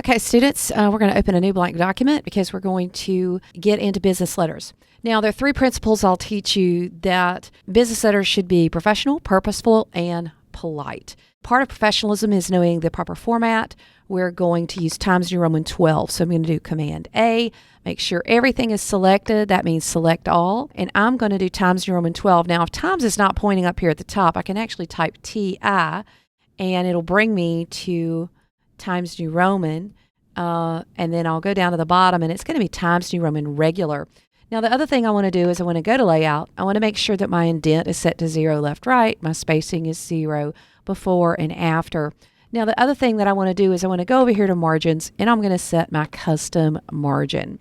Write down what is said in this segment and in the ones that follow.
Okay, students, we're going to open a new blank document because we're going to get into business letters. Now, there are 3 principles I'll teach you that business letters should be professional, purposeful, and polite. Part of professionalism is knowing the proper format. We're going to use Times New Roman 12. So I'm going to do Command A, make sure everything is selected. That means select all. And I'm going to do Times New Roman 12. Now, if Times is not pointing up here at the top, I can actually type TI and it'll bring me to Times New Roman. And then I'll go down to the bottom and it's going to be Times New Roman regular. Now, the other thing I want to do is I want to go to layout. I want to make sure that my indent is set to 0 left, right. My spacing is 0 before and after. Now, the other thing that I want to do is I want to go over here to margins and I'm going to set my custom margin.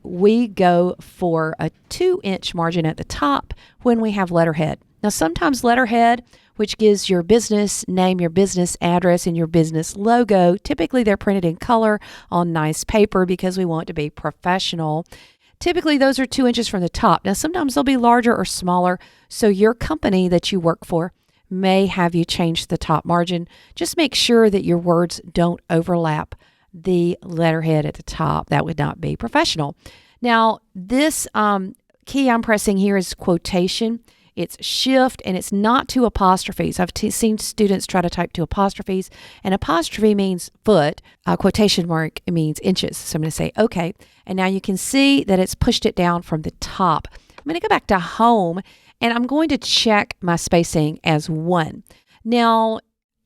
We go for a 2-inch margin at the top when we have letterhead. Now, sometimes letterhead, which gives your business name, your business address, and your business logo, typically they're printed in color on nice paper because we want to be professional. Typically, those are 2 inches from the top. Now, sometimes they'll be larger or smaller, so your company that you work for may have you change the top margin. Just make sure that your words don't overlap the letterhead at the top. That would not be professional. Now, this key I'm pressing here is quotation. It's shift, and it's not 2 apostrophes. I've seen students try to type 2 apostrophes. An apostrophe means foot. A quotation mark means inches. So I'm going to say, okay. And now you can see that it's pushed it down from the top. I'm going to go back to home, and I'm going to check my spacing as 1. Now,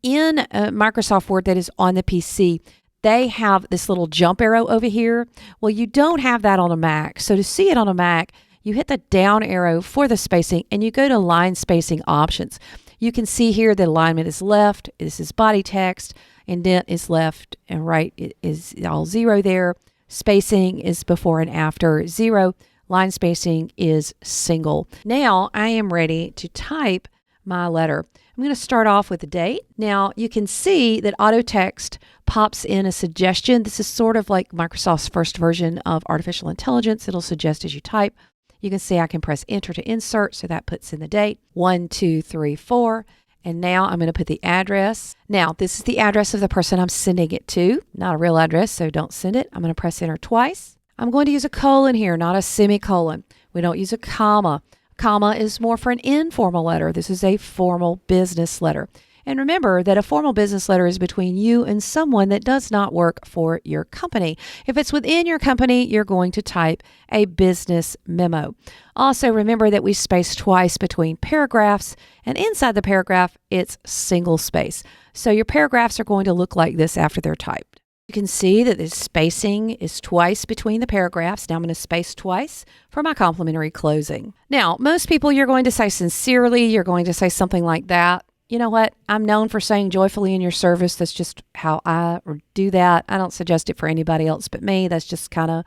in Microsoft Word that is on the PC, they have this little jump arrow over here. Well, you don't have that on a Mac. So to see it on a Mac, you hit the down arrow for the spacing and you go to line spacing options. You can see here that alignment is left. This is body text. Indent is left and right is all 0 there. Spacing is before and after 0. Line spacing is single. Now I am ready to type my letter. I'm going to start off with the date. Now you can see that auto text pops in a suggestion. This is sort of like Microsoft's first version of artificial intelligence. It'll suggest as you type. You can see I can press enter to insert, so that puts in the date, 1, 2, 3, 4. And now I'm going to put the address. Now, this is the address of the person I'm sending it to, not a real address, so don't send it. I'm going to press enter twice. I'm going to use a colon here, not a semicolon. We don't use a comma. Comma is more for an informal letter. This is a formal business letter. And remember that a formal business letter is between you and someone that does not work for your company. If it's within your company, you're going to type a business memo. Also, remember that we space twice between paragraphs, and inside the paragraph, it's single space. So your paragraphs are going to look like this after they're typed. You can see that the spacing is twice between the paragraphs. Now I'm going to space twice for my complimentary closing. Now, most people, you're going to say sincerely, you're going to say something like that. You know what? I'm known for saying joyfully in your service. That's just how I do that. I don't suggest it for anybody else but me. That's just kind of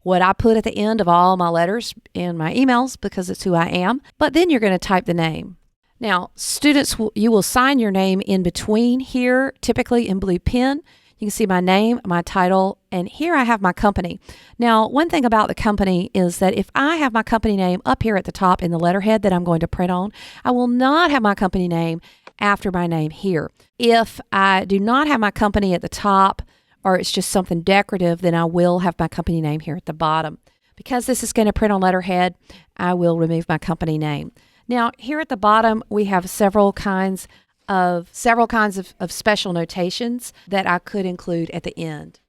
what I put at the end of all my letters and my emails because it's who I am. But then you're going to type the name. Now, students, you will sign your name in between here, typically in blue pen. You can see my name, my title, and here I have my company. Now, one thing about the company is that if I have my company name up here at the top in the letterhead that I'm going to print on, I will not have my company name after my name here. If I do not have my company at the top or it's just something decorative, then I will have my company name here at the bottom. Because this is going to print on letterhead, I will remove my company name. Now, here at the bottom, we have several kinds of special notations that I could include at the end.